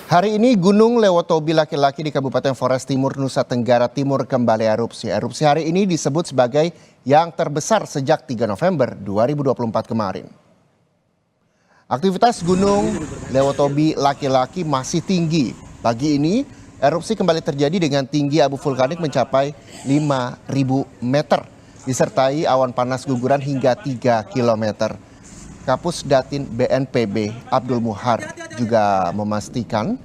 Hari ini Gunung Lewotobi Laki-Laki di Kabupaten Flores Timur, Nusa Tenggara Timur kembali erupsi. Erupsi hari ini disebut sebagai yang terbesar sejak 3 November 2024 kemarin. Aktivitas Gunung Lewotobi Laki-Laki masih tinggi. Pagi ini erupsi kembali terjadi dengan tinggi abu vulkanik mencapai 5.000 meter, disertai awan panas guguran hingga 3 km. Kapus Datin BNPB Abdul Muhar juga memastikan,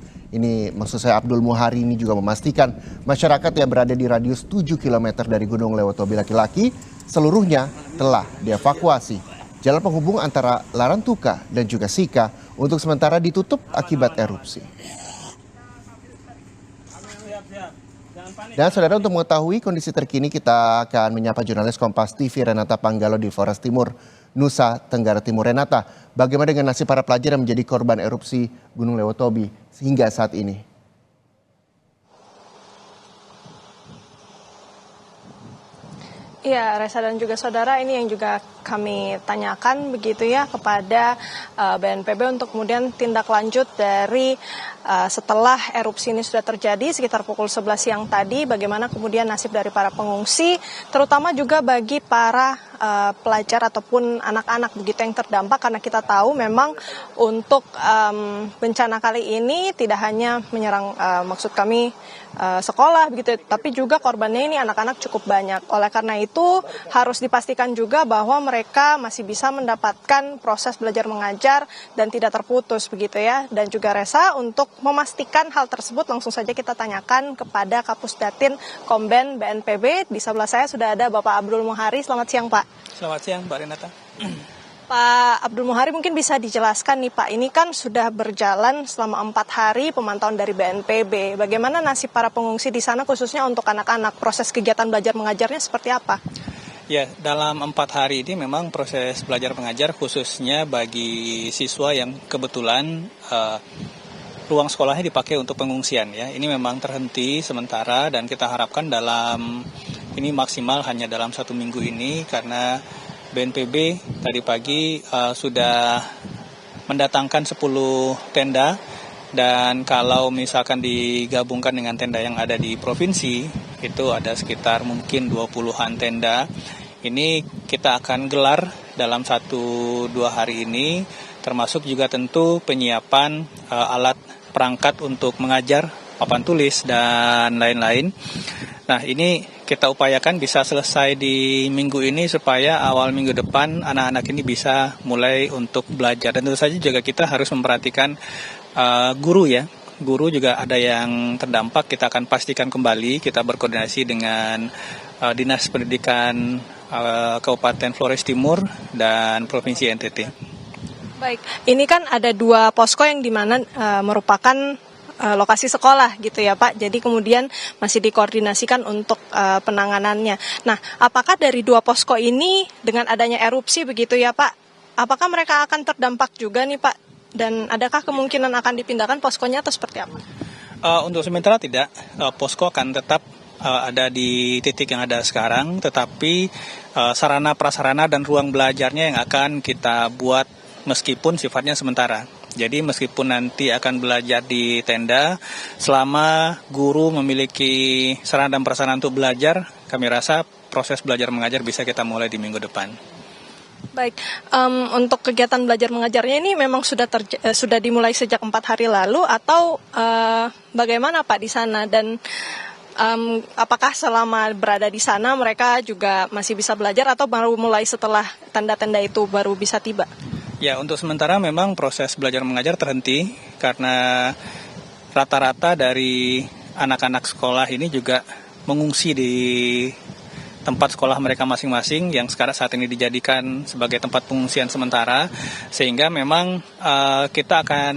Abdul Muhari ini juga memastikan masyarakat yang berada di radius 7 km dari Gunung Lewotobi Laki-Laki seluruhnya telah dievakuasi. Jalan penghubung antara Larantuka dan juga Sika untuk sementara ditutup akibat erupsi. Dan saudara, untuk mengetahui kondisi terkini kita akan menyapa jurnalis Kompas TV Renata Panggalo di Flores Timur, Nusa Tenggara Timur. Renata, bagaimana dengan nasib para pelajar yang menjadi korban erupsi Gunung Lewotobi hingga saat ini? Iya, Reza dan juga saudara, ini yang juga kami tanyakan begitu ya kepada BNPB untuk kemudian tindak lanjut dari setelah erupsi ini sudah terjadi sekitar pukul 11 siang tadi, bagaimana kemudian nasib dari para pengungsi, terutama juga bagi para pelajar ataupun anak-anak begitu yang terdampak, karena kita tahu memang untuk bencana kali ini tidak hanya menyerang maksud kami sekolah begitu, tapi juga korbannya ini anak-anak cukup banyak. Oleh karena itu harus dipastikan juga bahwa mereka masih bisa mendapatkan proses belajar mengajar dan tidak terputus begitu ya. Dan juga Reza, untuk memastikan hal tersebut langsung saja kita tanyakan kepada Kapus Datin Komben BNPB. Di sebelah saya sudah ada Bapak Abdul Muhari. Selamat siang, Pak. Selamat siang, Mbak Renata. Pak Abdul Muhari, mungkin bisa dijelaskan nih Pak, ini kan sudah berjalan selama 4 hari pemantauan dari BNPB. Bagaimana nasib para pengungsi di sana khususnya untuk anak-anak? Proses kegiatan belajar mengajarnya seperti apa? Ya, dalam 4 hari ini memang proses belajar mengajar khususnya bagi siswa yang kebetulan ruang sekolahnya dipakai untuk pengungsian ya. Ini memang terhenti sementara dan kita harapkan dalam ini maksimal hanya dalam 1 minggu ini, karena BNPB tadi pagi sudah mendatangkan 10 tenda, dan kalau misalkan digabungkan dengan tenda yang ada di provinsi itu ada sekitar mungkin 20-an tenda. Ini kita akan gelar dalam 1-2 hari ini, termasuk juga tentu penyiapan alat perangkat untuk mengajar, papan tulis dan lain-lain. Nah, ini kita upayakan bisa selesai di minggu ini supaya awal minggu depan anak-anak ini bisa mulai untuk belajar. Dan tentu saja juga kita harus memperhatikan guru ya. Guru juga ada yang terdampak, kita akan pastikan kembali, kita berkoordinasi dengan Dinas Pendidikan Kabupaten Flores Timur dan Provinsi NTT. Baik, ini kan ada 2 posko yang dimana merupakan lokasi sekolah gitu ya Pak. Jadi kemudian masih dikoordinasikan untuk penanganannya. Nah, apakah dari 2 posko ini dengan adanya erupsi begitu ya Pak, apakah mereka akan terdampak juga nih Pak? Dan adakah kemungkinan akan dipindahkan poskonya atau seperti apa? Untuk sementara tidak, posko akan tetap ada di titik yang ada sekarang, tetapi sarana prasarana dan ruang belajarnya yang akan kita buat meskipun sifatnya sementara. Jadi meskipun nanti akan belajar di tenda, selama guru memiliki sarana dan prasarana untuk belajar, kami rasa proses belajar mengajar bisa kita mulai di minggu depan. Baik, untuk kegiatan belajar mengajarnya ini memang sudah dimulai sejak 4 hari lalu atau bagaimana Pak di sana, dan apakah selama berada di sana mereka juga masih bisa belajar atau baru mulai setelah tenda-tenda itu baru bisa tiba? Ya, untuk sementara memang proses belajar mengajar terhenti karena rata-rata dari anak-anak sekolah ini juga mengungsi di tempat sekolah mereka masing-masing yang sekarang saat ini dijadikan sebagai tempat pengungsian sementara, sehingga memang kita akan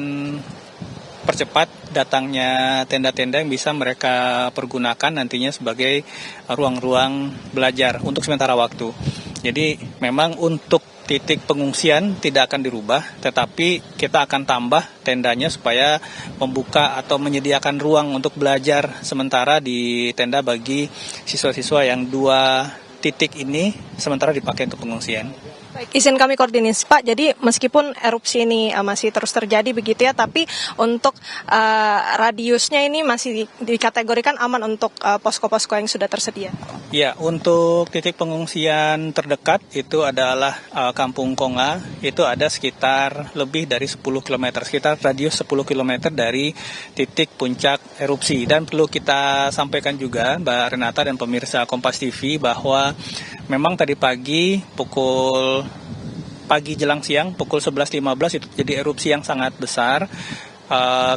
percepat datangnya tenda-tenda yang bisa mereka pergunakan nantinya sebagai ruang-ruang belajar untuk sementara waktu. Jadi memang untuk titik pengungsian tidak akan dirubah, tetapi kita akan tambah tendanya supaya membuka atau menyediakan ruang untuk belajar sementara di tenda bagi siswa-siswa yang 2 titik ini sementara dipakai untuk pengungsian. Baik, izin kami koordinasi Pak, jadi meskipun erupsi ini masih terus terjadi begitu ya, tapi untuk radiusnya ini masih dikategorikan aman untuk posko-posko yang sudah tersedia. Ya, untuk titik pengungsian terdekat itu adalah Kampung Konga, itu ada sekitar lebih dari 10 km, sekitar radius 10 km dari titik puncak erupsi. Dan perlu kita sampaikan juga Mbak Renata dan pemirsa Kompas TV bahwa memang tadi pagi jelang siang pukul 11.15 itu jadi erupsi yang sangat besar.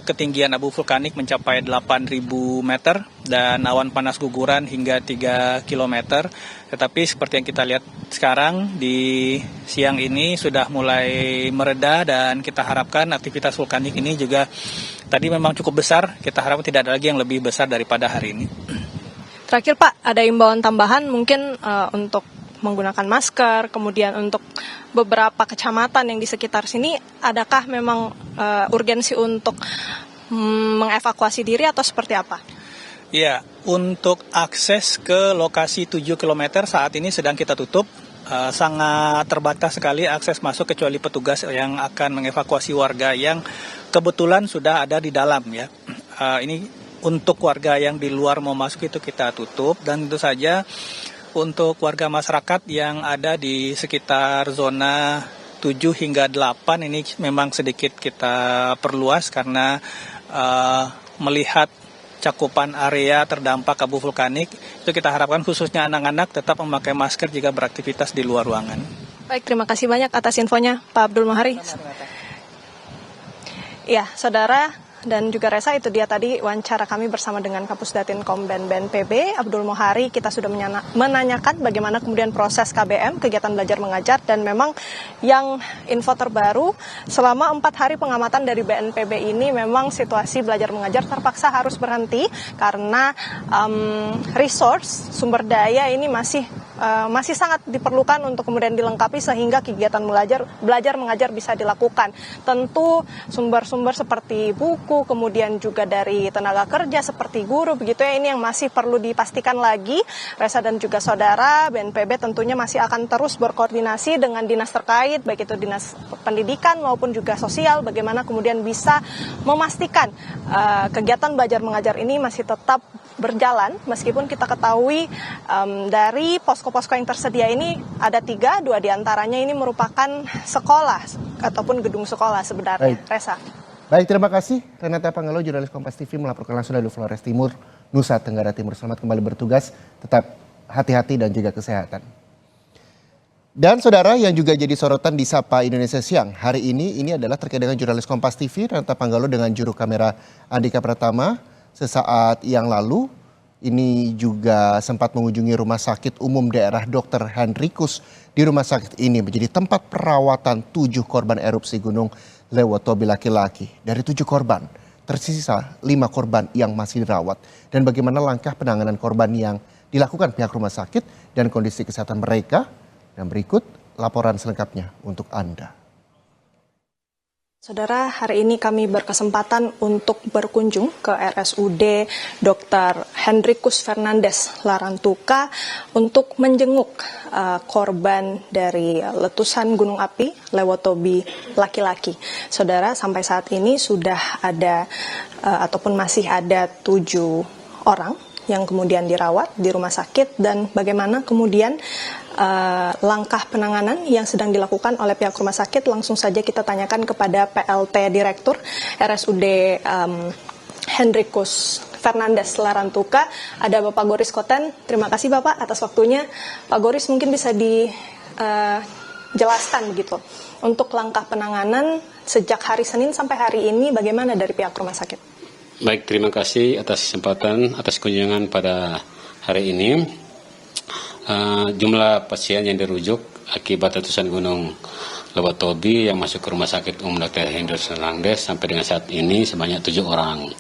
Ketinggian abu vulkanik mencapai 8.000 meter dan awan panas guguran hingga 3 km. Tetapi seperti yang kita lihat sekarang di siang ini sudah mulai mereda dan kita harapkan aktivitas vulkanik ini juga tadi memang cukup besar. Kita harapkan tidak ada lagi yang lebih besar daripada hari ini. Terakhir Pak, ada imbauan tambahan mungkin untuk menggunakan masker, kemudian untuk beberapa kecamatan yang di sekitar sini, adakah memang urgensi untuk mengevakuasi diri atau seperti apa? Ya, untuk akses ke lokasi 7 km saat ini sedang kita tutup. Sangat terbatas sekali akses masuk kecuali petugas yang akan mengevakuasi warga yang kebetulan sudah ada di dalam ya. Ini untuk warga yang di luar mau masuk itu kita tutup, dan tentu saja untuk warga masyarakat yang ada di sekitar zona 7 hingga 8 ini memang sedikit kita perluas karena melihat cakupan area terdampak abu vulkanik, itu kita harapkan khususnya anak-anak tetap memakai masker jika beraktivitas di luar ruangan. Baik, terima kasih banyak atas infonya Pak Abdul Mohari. Ya, saudara dan juga Resa, itu dia tadi wawancara kami bersama dengan Kapus Datinkom BNPB Abdul Mohari. Kita sudah menanyakan bagaimana kemudian proses KBM, kegiatan belajar mengajar, dan memang yang info terbaru selama 4 hari pengamatan dari BNPB ini memang situasi belajar mengajar terpaksa harus berhenti karena resource sumber daya ini masih sangat diperlukan untuk kemudian dilengkapi sehingga kegiatan belajar mengajar bisa dilakukan. Tentu sumber-sumber seperti buku, kemudian juga dari tenaga kerja seperti guru begitu ya, ini yang masih perlu dipastikan lagi. Resa dan juga saudara, BNPB tentunya masih akan terus berkoordinasi dengan dinas terkait, baik itu dinas pendidikan maupun juga sosial, bagaimana kemudian bisa memastikan kegiatan belajar mengajar ini masih tetap berjalan, meskipun kita ketahui dari posko-posko yang tersedia ini ada 3, 2 diantaranya ini merupakan sekolah ataupun gedung sekolah sebenarnya. Baik. Resa. Baik, terima kasih Renata Pangelo, jurnalis Kompas TV melaporkan langsung dari Flores Timur, Nusa Tenggara Timur. Selamat kembali bertugas, tetap hati-hati dan juga kesehatan. Dan saudara, yang juga jadi sorotan di Sapa Indonesia Siang hari ini adalah terkait dengan jurnalis Kompas TV Renata Pangelo dengan juru kamera Andika Pratama. Sesaat yang lalu ini juga sempat mengunjungi Rumah Sakit Umum Daerah Dr. Hendrikus. Di rumah sakit ini menjadi tempat perawatan 7 korban erupsi Gunung Lewotobi laki-laki. Dari 7 korban, tersisa 5 korban yang masih dirawat. Dan bagaimana langkah penanganan korban yang dilakukan pihak rumah sakit dan kondisi kesehatan mereka. Dan berikut laporan selengkapnya untuk Anda. Saudara, hari ini kami berkesempatan untuk berkunjung ke RSUD Dr. Hendrikus Fernandes Larantuka untuk menjenguk korban dari letusan gunung api Lewotobi laki-laki. Saudara, sampai saat ini sudah ada ataupun masih ada 7 orang yang kemudian dirawat di rumah sakit, dan bagaimana kemudian langkah penanganan yang sedang dilakukan oleh pihak rumah sakit, langsung saja kita tanyakan kepada PLT Direktur RSUD Hendrikus Fernandes Larantuka, ada Bapak Goris Koten. Terima kasih Bapak atas waktunya. Pak Goris, mungkin bisa dijelaskan begitu untuk langkah penanganan sejak hari Senin sampai hari ini, bagaimana dari pihak rumah sakit? Baik, terima kasih atas kesempatan, atas kunjungan pada hari ini. Jumlah pasien yang dirujuk akibat letusan Gunung Lewotobi yang masuk ke Rumah Sakit Umum Dr. Hendrikus Fernandes sampai dengan saat ini sebanyak 7 orang.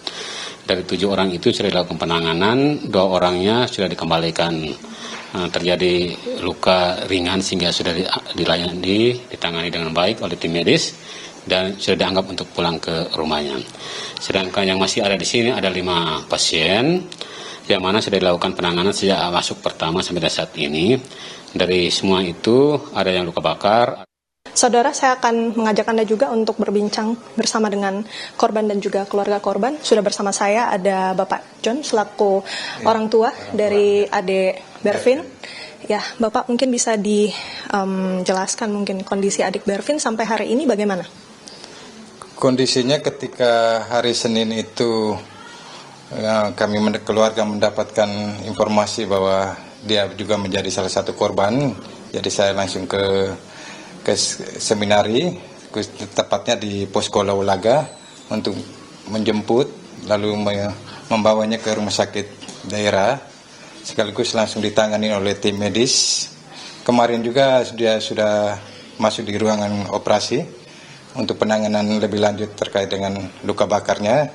Dari 7 orang itu sudah dilakukan penanganan, 2 orangnya sudah dikembalikan. Terjadi luka ringan sehingga sudah ditangani dengan baik oleh tim medis dan sudah dianggap untuk pulang ke rumahnya. Sedangkan yang masih ada di sini ada 5 pasien yang mana sudah dilakukan penanganan sejak masuk pertama sampai dengan saat ini. Dari semua itu ada yang luka bakar. Saudara, saya akan mengajak Anda juga untuk berbincang bersama dengan korban dan juga keluarga korban. Sudah bersama saya ada Bapak John selaku orang tua dari adik Bervin. Ya, Bapak mungkin bisa dijelaskan mungkin kondisi adik Bervin sampai hari ini bagaimana? Kondisinya ketika hari Senin itu kami keluarga mendapatkan informasi bahwa dia juga menjadi salah satu korban. Jadi saya langsung ke seminari, tepatnya di Posko Laulaga untuk menjemput, lalu membawanya ke rumah sakit daerah, sekaligus langsung ditangani oleh tim medis. Kemarin juga dia sudah masuk di ruangan operasi untuk penanganan lebih lanjut terkait dengan luka bakarnya,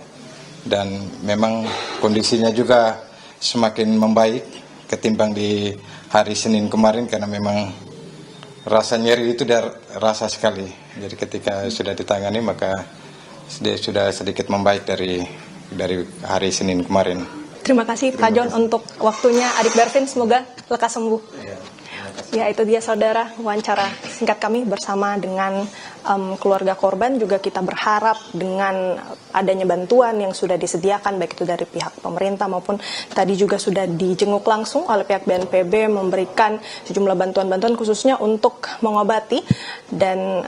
dan memang kondisinya juga semakin membaik ketimbang di hari Senin kemarin karena memang rasa nyeri itu rasa sekali. Jadi ketika sudah ditangani maka dia sudah sedikit membaik dari hari Senin kemarin. Terima kasih Pak John untuk waktunya adik Bervin, semoga lekas sembuh. Ya, itu dia saudara wawancara singkat kami bersama dengan keluarga korban. Juga kita berharap dengan adanya bantuan yang sudah disediakan baik itu dari pihak pemerintah maupun tadi juga sudah dijenguk langsung oleh pihak BNPB memberikan sejumlah bantuan-bantuan khususnya untuk mengobati, dan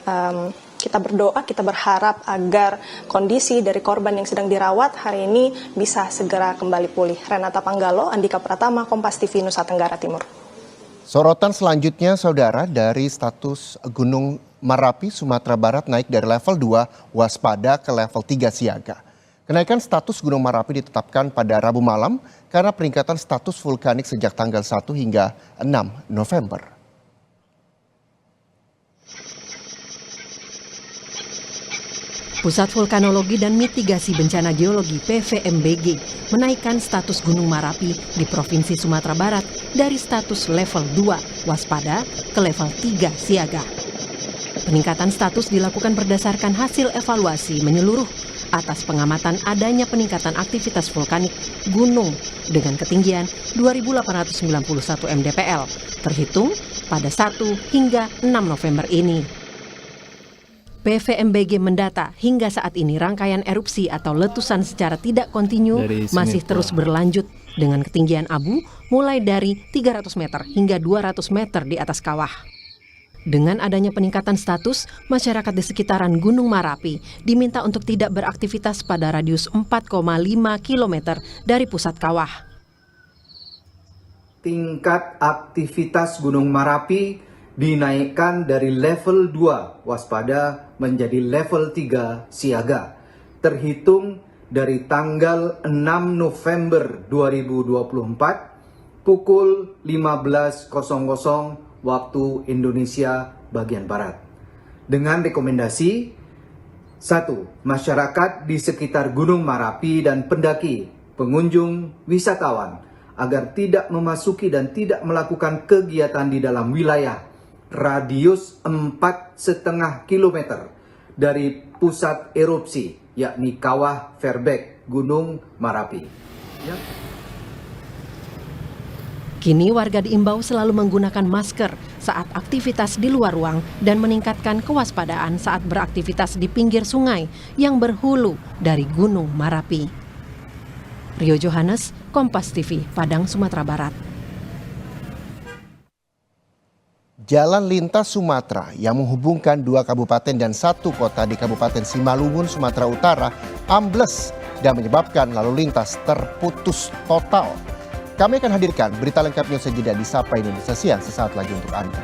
kita berdoa, kita berharap agar kondisi dari korban yang sedang dirawat hari ini bisa segera kembali pulih. Renata Panggalo, Andika Pratama, Kompas TV, Nusa Tenggara Timur. Sorotan selanjutnya, saudara, dari status Gunung Merapi, Sumatera Barat naik dari level 2 waspada ke level 3 siaga. Kenaikan status Gunung Merapi ditetapkan pada Rabu malam karena peningkatan status vulkanik sejak tanggal 1 hingga 6 November. Pusat Vulkanologi dan Mitigasi Bencana Geologi (PVMBG) menaikkan status Gunung Merapi di Provinsi Sumatera Barat dari status level 2 waspada ke level 3 siaga. Peningkatan status dilakukan berdasarkan hasil evaluasi menyeluruh atas pengamatan adanya peningkatan aktivitas vulkanik gunung dengan ketinggian 2.891 mdpl terhitung pada 1 hingga 6 November ini. PVMBG mendata hingga saat ini rangkaian erupsi atau letusan secara tidak kontinu masih terus berlanjut dengan ketinggian abu mulai dari 300 meter hingga 200 meter di atas kawah. Dengan adanya peningkatan status, masyarakat di sekitaran Gunung Merapi diminta untuk tidak beraktivitas pada radius 4,5 km dari pusat kawah. Tingkat aktivitas Gunung Merapi dinaikkan dari level 2 waspada menjadi level 3 siaga, terhitung dari tanggal 6 November 2024 pukul 15.00 waktu Indonesia bagian Barat. Dengan rekomendasi 1. Masyarakat di sekitar Gunung Merapi dan pendaki, pengunjung, wisatawan agar tidak memasuki dan tidak melakukan kegiatan di dalam wilayah radius 4,5 km dari pusat erupsi, yakni Kawah Verbeek, Gunung Merapi. Kini warga diimbau selalu menggunakan masker saat aktivitas di luar ruang dan meningkatkan kewaspadaan saat beraktivitas di pinggir sungai yang berhulu dari Gunung Merapi. Rio Johannes, Kompas TV, Padang, Sumatera Barat. Jalan lintas Sumatera yang menghubungkan 2 kabupaten dan 1 kota di Kabupaten Simalungun, Sumatera Utara ambles dan menyebabkan lalu lintas terputus total. Kami akan hadirkan berita lengkapnya saja di Sapa Indonesia Siang sesaat lagi untuk Anda.